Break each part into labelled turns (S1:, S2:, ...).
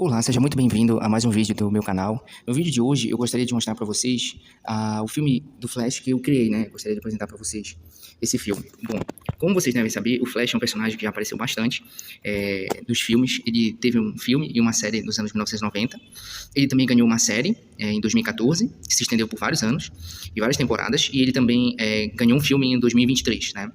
S1: Olá, seja muito bem-vindo a mais um vídeo do meu canal. No vídeo de hoje eu gostaria de mostrar para vocês o filme do Flash que eu criei, né? Gostaria de apresentar para vocês esse filme. Bom, como vocês devem saber, o Flash é um personagem que já apareceu bastante dos filmes. Ele teve um filme e uma série nos anos 1990. Ele também ganhou uma série em 2014, que se estendeu por vários anos e várias temporadas. E ele também ganhou um filme em 2023, né?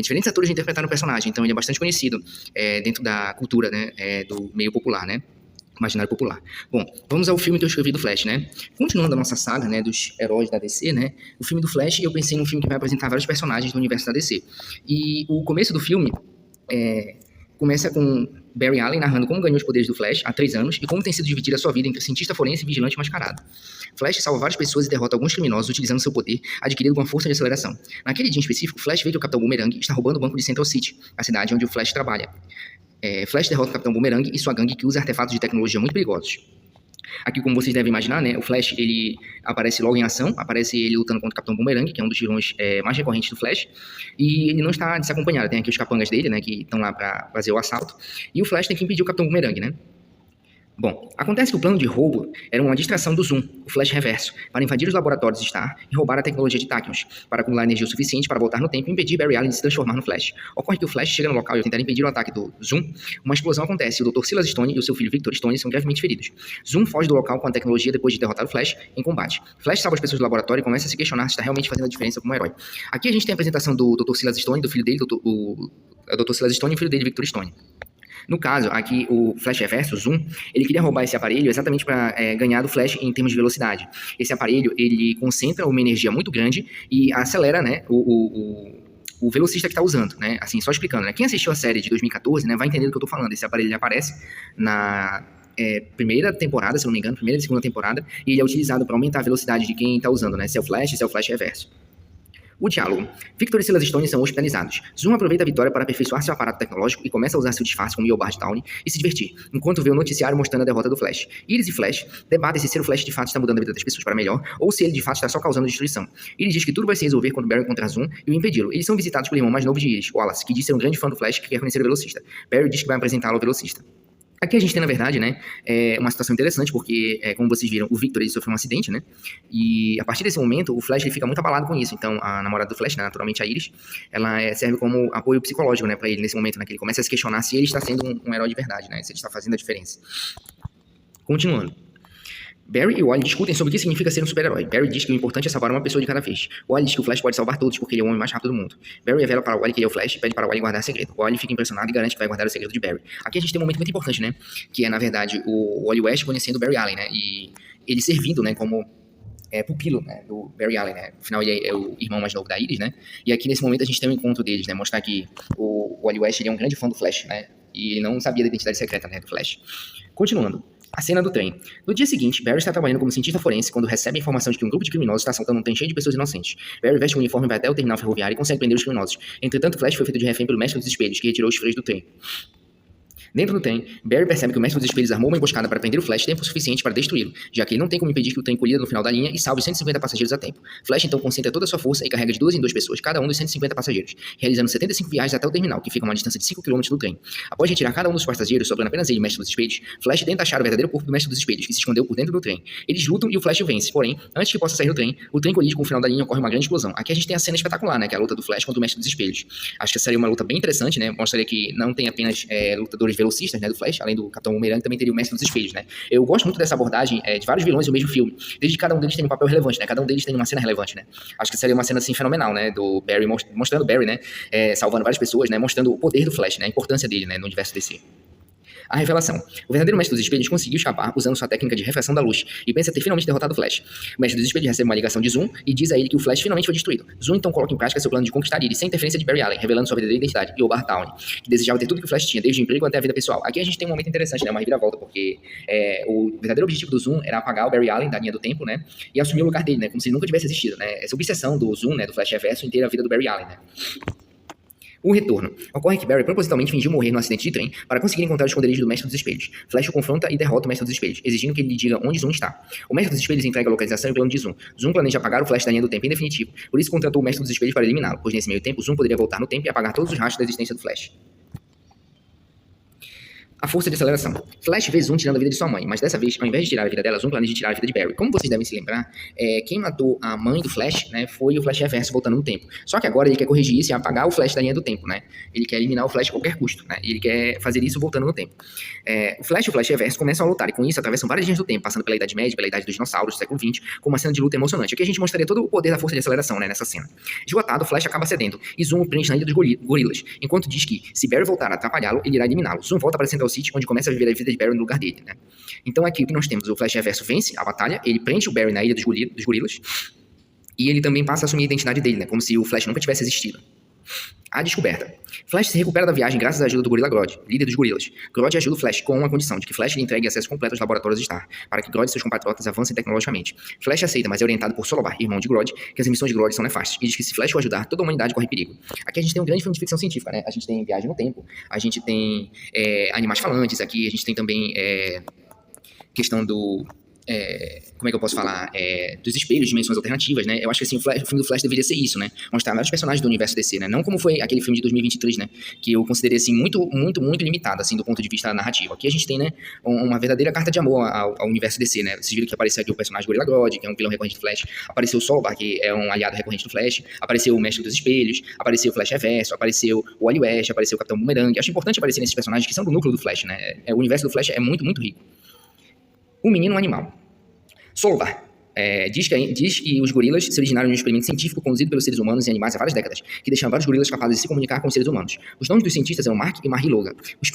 S1: Diferentes atores interpretaram o personagem, então ele é bastante conhecido dentro da cultura, né? Do meio popular, né? Imaginário popular. Bom, vamos ao filme que eu escrevi do Flash, né? Continuando a nossa saga, né, dos heróis da DC, né? O filme do Flash, eu pensei num filme que vai apresentar vários personagens do universo da DC. E o começo do filme começa com Barry Allen narrando como ganhou os poderes do Flash há 3 anos e como tem sido dividida a sua vida entre cientista forense e vigilante mascarado. Flash salva várias pessoas e derrota alguns criminosos utilizando seu poder adquirido com a força de aceleração. Naquele dia em específico, Flash vê que o Capitão Boomerang está roubando o banco de Central City, a cidade onde o Flash trabalha. Flash derrota o Capitão Boomerang e sua gangue que usa artefatos de tecnologia muito perigosos. Aqui, como vocês devem imaginar, né, o Flash ele aparece logo em ação, aparece ele lutando contra o Capitão Boomerang, que é um dos vilões mais recorrentes do Flash, e ele não está desacompanhado, tem aqui os capangas dele, né, que estão lá para fazer o assalto, e o Flash tem que impedir o Capitão Boomerang, né. Bom, acontece que o plano de roubo era uma distração do Zoom, o Flash Reverso, para invadir os laboratórios Star e roubar a tecnologia de Tachyon, para acumular energia o suficiente para voltar no tempo e impedir Barry Allen de se transformar no Flash. Ocorre que o Flash chega no local e ao tentar impedir o ataque do Zoom, uma explosão acontece e o Dr. Silas Stone e o seu filho Victor Stone são gravemente feridos. Zoom foge do local com a tecnologia depois de derrotar o Flash em combate. Flash salva as pessoas do laboratório e começa a se questionar se está realmente fazendo a diferença como herói. Aqui a gente tem a apresentação do Dr. Silas Stone, do filho dele, o Dr. Silas Stone e o filho dele, Victor Stone. No caso, aqui o Flash Reverso, o Zoom, ele queria roubar esse aparelho exatamente para ganhar do Flash em termos de velocidade. Esse aparelho, ele concentra uma energia muito grande e acelera, né, o velocista que está usando, né, assim, só explicando, né, quem assistiu a série de 2014, né, vai entender do que eu estou falando. Esse aparelho ele aparece na primeira temporada, se não me engano, primeira e segunda temporada, e ele é utilizado para aumentar a velocidade de quem está usando, né, se é o Flash Reverso. O diálogo. Victor e Silas Stone são hospitalizados. Zoom aproveita a vitória para aperfeiçoar seu aparato tecnológico e começa a usar seu disfarce como Eobard Downey e se divertir, enquanto vê o noticiário mostrando a derrota do Flash. Iris e Flash debatem se ser o Flash de fato está mudando a vida das pessoas para melhor ou se ele de fato está só causando destruição. Iris diz que tudo vai se resolver quando Barry encontrar Zoom e o impedi-lo. Eles são visitados pelo irmão mais novo de Iris, Wallace, que diz ser um grande fã do Flash que quer conhecer o velocista. Barry diz que vai apresentá-lo ao velocista. Aqui a gente tem, na verdade, né, uma situação interessante, porque, como vocês viram, o Victor ele sofreu um acidente, né, e a partir desse momento, o Flash ele fica muito abalado com isso. Então, a namorada do Flash, né, naturalmente a Iris, ela serve como apoio psicológico, né, para ele nesse momento, né, que ele começa a se questionar se ele está sendo um herói de verdade, né, se ele está fazendo a diferença. Continuando. Barry e Wally discutem sobre o que significa ser um super-herói. Barry diz que o importante é salvar uma pessoa de cada vez. Wally diz que o Flash pode salvar todos porque ele é o homem mais rápido do mundo. Barry revela para Wally que ele é o Flash e pede para Wally guardar o segredo. Wally fica impressionado e garante que vai guardar o segredo de Barry. Aqui a gente tem um momento muito importante, né? Que é, na verdade, o Wally West conhecendo o Barry Allen, né? E ele servindo, né, como pupilo, né, do Barry Allen, né? Afinal, ele é o irmão mais novo da Iris, né? E aqui, nesse momento, a gente tem um encontro deles, né? Mostrar que o Wally West ele é um grande fã do Flash, né? E ele não sabia da identidade secreta, né, do Flash. Continuando. A cena do trem. No dia seguinte, Barry está trabalhando como cientista forense quando recebe a informação de que um grupo de criminosos está assaltando um trem cheio de pessoas inocentes. Barry veste um uniforme e vai até o terminal ferroviário e consegue prender os criminosos. Entretanto, Flash foi feito de refém pelo mestre dos espelhos, que retirou os freios do trem. Dentro do trem, Barry percebe que o mestre dos espelhos armou uma emboscada para prender o Flash tempo suficiente para destruí-lo, já que ele não tem como impedir que o trem colida no final da linha e salve 150 passageiros a tempo. Flash então concentra toda a sua força e carrega de 2 em 2 pessoas cada um dos 150 passageiros, realizando 75 viagens até o terminal, que fica a uma distância de 5 km do trem. Após retirar cada um dos passageiros, sobrando apenas ele, mestre dos espelhos, Flash tenta achar o verdadeiro corpo do mestre dos espelhos, que se escondeu por dentro do trem. Eles lutam e o Flash o vence, porém, antes que possa sair do trem, o trem colide com o final da linha e ocorre uma grande explosão. Aqui a gente tem a cena espetacular, né, que é a luta do Flash contra o mestre dos espelhos. Acho que seria uma luta bem interessante, né, mostraria que não tem apenas lutadores velocistas, né, do Flash, além do Capitão Boomerang, também teria o Mestre dos Espelhos, né? Eu gosto muito dessa abordagem de vários vilões do mesmo filme, desde que cada um deles tem um papel relevante, né? Cada um deles tem uma cena relevante, né? Acho que seria uma cena, assim, fenomenal, né? Do Barry, mostrando o Barry, né? Salvando várias pessoas, né? Mostrando o poder do Flash, né? A importância dele, né? No universo DC. A revelação. O verdadeiro Mestre dos Espelhos conseguiu escapar usando sua técnica de refração da luz e pensa ter finalmente derrotado o Flash. O Mestre dos Espelhos recebe uma ligação de Zoom e diz a ele que o Flash finalmente foi destruído. Zoom então coloca em prática seu plano de conquistar Iris sem interferência de Barry Allen, revelando sua verdadeira identidade, Eobard Downey, que desejava ter tudo que o Flash tinha, desde o emprego até a vida pessoal. Aqui a gente tem um momento interessante, né? Uma reviravolta, porque o verdadeiro objetivo do Zoom era apagar o Barry Allen da linha do tempo, né? E assumir o lugar dele, né? Como se ele nunca tivesse existido, né? Essa obsessão do Zoom, né? Do Flash Reverso inteira a vida do Barry Allen, né? O retorno. Ocorre que Barry propositalmente fingiu morrer no acidente de trem para conseguir encontrar o esconderijo do Mestre dos Espelhos. Flash o confronta e derrota o Mestre dos Espelhos, exigindo que ele lhe diga onde Zoom está. O Mestre dos Espelhos entrega a localização e o plano de Zoom. Zoom planeja apagar o Flash da linha do tempo em definitivo, por isso contratou o Mestre dos Espelhos para eliminá-lo, pois nesse meio tempo Zoom poderia voltar no tempo e apagar todos os rastros da existência do Flash. A força de aceleração. Flash vê Zoom tirando a vida de sua mãe, mas dessa vez, ao invés de tirar a vida dela, Zoom planeja tirar a vida de Barry. Como vocês devem se lembrar, quem matou a mãe do Flash, né, foi o Flash Reverso voltando no tempo. Só que agora ele quer corrigir isso e apagar o Flash da linha do tempo, né? Ele quer eliminar o Flash a qualquer custo, né? E ele quer fazer isso voltando no tempo. O Flash e o Flash Reverso começam a lutar, e com isso atravessam várias linhas do tempo, passando pela Idade Média, pela Idade dos Dinossauros, do século XX, com uma cena de luta emocionante. Aqui a gente mostraria todo o poder da força de aceleração, né, nessa cena. Esgotado, o Flash acaba cedendo, e Zoom o prende na Ilha dos Gorilas, enquanto diz que, se Barry voltar a atrapalhá-lo, ele irá eliminá-lo. Zoom volta para Central City, onde começa a viver a vida de Barry no lugar dele, né? Então aqui o que nós temos, o Flash Reverso vence a batalha, ele prende o Barry na Ilha dos Gorilas, e ele também passa a assumir a identidade dele, né, como se o Flash nunca tivesse existido. A descoberta. Flash se recupera da viagem graças à ajuda do gorila Grodd, líder dos gorilas. Grodd ajuda o Flash com uma condição, de que Flash lhe entregue acesso completo aos laboratórios Star, para que Grodd e seus compatriotas avancem tecnologicamente. Flash aceita, mas é orientado por Solovar, irmão de Grodd, que as missões de Grodd são nefastas, e diz que se Flash o ajudar, toda a humanidade corre perigo. Aqui a gente tem um grande filme de ficção científica, né? A gente tem viagem no tempo, a gente tem animais falantes aqui, a gente tem também questão do... como é que eu posso falar? Dos espelhos, dimensões alternativas, né? Eu acho que assim, o filme do Flash deveria ser isso, né? Mostrar vários personagens do universo DC, né? Não como foi aquele filme de 2023, né? Que eu considerei assim muito limitado, assim, do ponto de vista narrativo. Aqui a gente tem, né, uma verdadeira carta de amor ao universo DC, né? Vocês viram que apareceu aqui o personagem Gorilla Grodd, que é um vilão recorrente do Flash. Apareceu o Solovar, que é um aliado recorrente do Flash. Apareceu o Mestre dos Espelhos. Apareceu o Flash Reverso. Apareceu o Wally West. Apareceu o Capitão Boomerang. Acho importante aparecer nesses personagens que são do núcleo do Flash, né? O universo do Flash é muito rico. O menino animal. Solovar. Diz que os gorilas se originaram de um experimento científico conduzido pelos seres humanos e animais há várias décadas, que deixava vários gorilas capazes de se comunicar com os seres humanos. Os nomes dos cientistas eram Mark e Marie Logan, os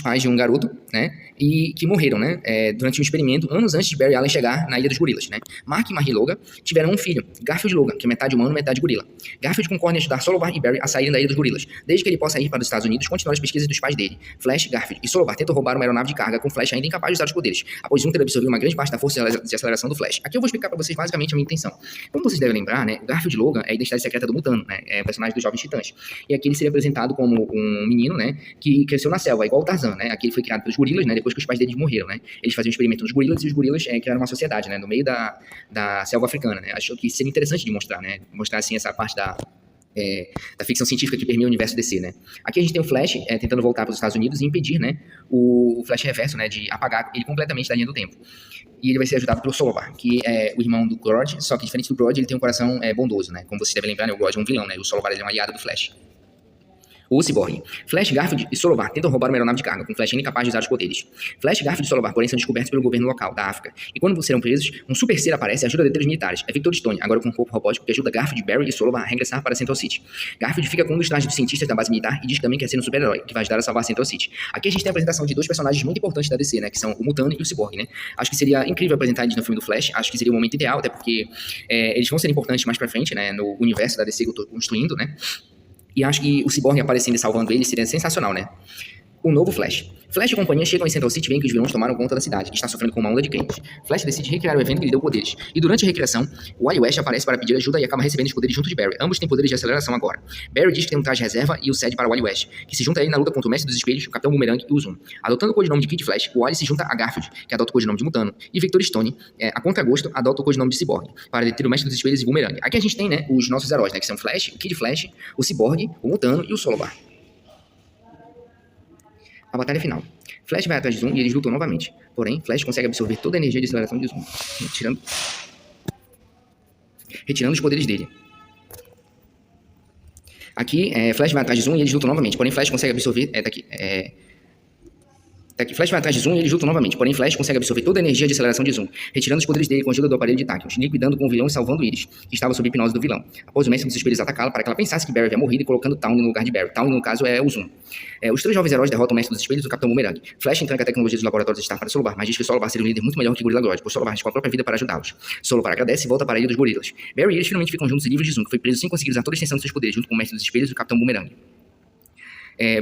S1: pais de um garoto, né, e que morreram, né, durante um experimento anos antes de Barry Allen chegar na Ilha dos Gorilas, né. Mark e Marie Logan tiveram um filho, Garfield Logan, que é metade humano, metade gorila. Garfield concorda em ajudar Solovar e Barry a saírem da Ilha dos Gorilas, desde que ele possa ir para os Estados Unidos continuar as pesquisas dos pais dele. Flash, Garfield e Solovar tentam roubar uma aeronave de carga com Flash ainda incapaz de usar os poderes, após um ter absorvido uma grande parte da força de aceleração do Flash. Aqui eu vou explicar para vocês basicamente a minha intenção. Como vocês devem lembrar, né, Garfield Logan é a identidade secreta do Mutano, né, é o personagem dos Jovens Titãs. E aqui ele seria apresentado como um menino, né, que cresceu na selva, igual o Tarzan, né. Aqui ele foi criado pelos gorilas, né, depois que os pais deles morreram, né. Eles faziam um experimento nos gorilas e os gorilas criaram uma sociedade, né, no meio da selva africana, né. Acho que seria interessante de mostrar, né, mostrar assim essa parte da ficção científica que permeia o universo DC, né. Aqui a gente tem o Flash tentando voltar para os Estados Unidos e impedir, né, o Flash Reverso, né, de apagar ele completamente da linha do tempo. E ele vai ser ajudado pelo Solovar, que é o irmão do Grodd, só que diferente do Grodd, ele tem um coração bondoso, né. Como vocês devem lembrar, né, o Grodd é um vilão, né, e o Solovar ele é um aliado do Flash. O Cyborg. Flash, Garfield e Solovar tentam roubar uma aeronave de carga, com Flash ainda incapaz de usar os poderes. Flash, Garfield e Solovar, porém, são descobertos pelo governo local, da África. E quando serão presos, um super ser aparece e ajuda a deter os militares. É Victor Stone, agora com um corpo robótico, que ajuda Garfield, Barry e Solovar a regressar para Central City. Garfield fica com um dos trajes dos cientistas da base militar e diz que também quer ser um super-herói, que vai ajudar a salvar Central City. Aqui a gente tem a apresentação de dois personagens muito importantes da DC, né, que são o Mutano e o Cyborg, né. Acho que seria incrível apresentar eles no filme do Flash, acho que seria o momento ideal, até porque eles vão ser importantes mais pra frente, né, no universo da DC que eu tô construindo, né. E acho que o Cyborg aparecendo e salvando ele seria sensacional, né? O novo Flash. Flash e companhia chegam em Central City e veem que os vilões tomaram conta da cidade, que está sofrendo com uma onda de crentes. Flash decide recriar o evento que lhe deu poderes. E durante a recriação, o Wally West aparece para pedir ajuda e acaba recebendo os poderes junto de Barry. Ambos têm poderes de aceleração agora. Barry diz que tem um traje reserva e o cede para o Wally West, que se junta a ele na luta contra o Mestre dos Espelhos, o Capitão Boomerang e o Zoom. Adotando o codinome de Kid Flash, o Wally se junta a Garfield, que adota o codinome de Mutano, e Victor Stone, a contragosto, adota o codinome de Cyborg, para deter o Mestre dos Espelhos e Boomerang. Aqui a gente tem, né, os nossos heróis, né, que são Flash, o Kid Flash, o Cyborg, o Mutano e o Solovar. A batalha final. Flash vai atrás de Zoom e eles lutam novamente. Porém, Flash consegue absorver toda a energia de aceleração de Zoom, retirando os poderes dele. Aqui, Flash vai atrás de Zoom e eles lutam novamente. Porém, Flash consegue absorver... Flash vai atrás de Zoom e eles lutam novamente, porém Flash consegue absorver toda a energia de aceleração de Zoom, retirando os poderes dele com a ajuda do aparelho de Tachyons, liquidando com o vilão e salvando Iris, que estava sob hipnose do vilão. Após o Mestre dos Espelhos atacá-la para que ela pensasse que Barry havia morrido e colocando Tawny no lugar de Barry. Tawny, no caso, é o Zoom. Os três jovens heróis derrotam o Mestre dos Espelhos e o Capitão Boomerang. Flash entrega a tecnologia dos laboratórios Star para Solovar, mas diz que Solovar seria um líder muito melhor que Gorilla Grodd, pois Solovar arriscou a própria vida para ajudá-los. Solovar agradece e volta para a Ilha dos Gorilas. Barry e Iris finalmente ficam juntos e livres de Zoom, que foi preso sem conseguir usar toda a extensão de seus poderes, junto com o Mestre dos Espelhos e o Capitão Boomerang.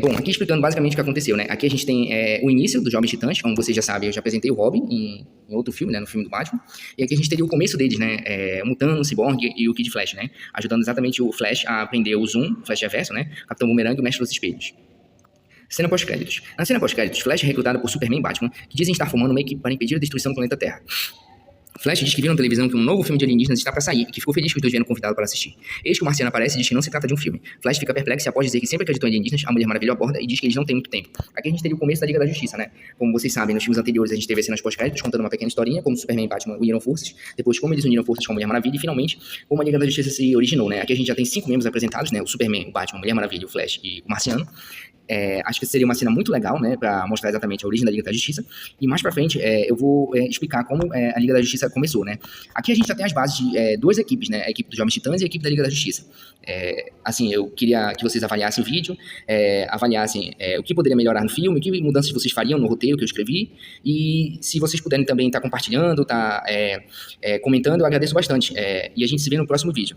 S1: Bom, aqui explicando basicamente o que aconteceu, né? Aqui a gente tem o início dos Jovens Titãs, como vocês já sabem, eu já apresentei o Robin em outro filme, né? No filme do Batman. E aqui a gente teria o começo deles, né? O Mutano, o Cyborg e o Kid Flash, né? Ajudando exatamente o Flash a aprender o Zoom, Flash Reverso, né? Capitão Boomerang e o Mestre dos Espelhos. Cena pós-créditos. Na cena pós-créditos, Flash é recrutado por Superman e Batman, que dizem estar formando uma equipe para impedir a destruição do planeta Terra. Flash diz que viu na televisão que um novo filme de alienígenas está para sair e que ficou feliz que os dois vieram convidado para assistir. Eis que o marciano aparece e diz que não se trata de um filme. Flash fica perplexo e após dizer que sempre acreditou em alienígenas, a Mulher Maravilha aborda e diz que eles não têm muito tempo. Aqui a gente teria o começo da Liga da Justiça, né? Como vocês sabem, nos filmes anteriores a gente teve cenas pós-créditos contando uma pequena historinha, como Superman e Batman uniram forças, depois como eles uniram forças com a Mulher Maravilha e finalmente como a Liga da Justiça se originou, né? Aqui a gente já tem 5 membros apresentados, né? O Superman, o Batman, a Mulher Maravilha, o Flash e o Marciano. Acho que seria uma cena muito legal, né, para mostrar exatamente a origem da Liga da Justiça. E mais pra frente, eu vou explicar como a Liga da Justiça começou, né. Aqui a gente já tem as bases de 2 equipes, né, a equipe dos Jovens Titãs e a equipe da Liga da Justiça. Assim, eu queria que vocês avaliassem o vídeo, avaliassem o que poderia melhorar no filme, o que mudanças vocês fariam no roteiro que eu escrevi, e se vocês puderem também estar compartilhando, comentando, eu agradeço bastante. E a gente se vê no próximo vídeo.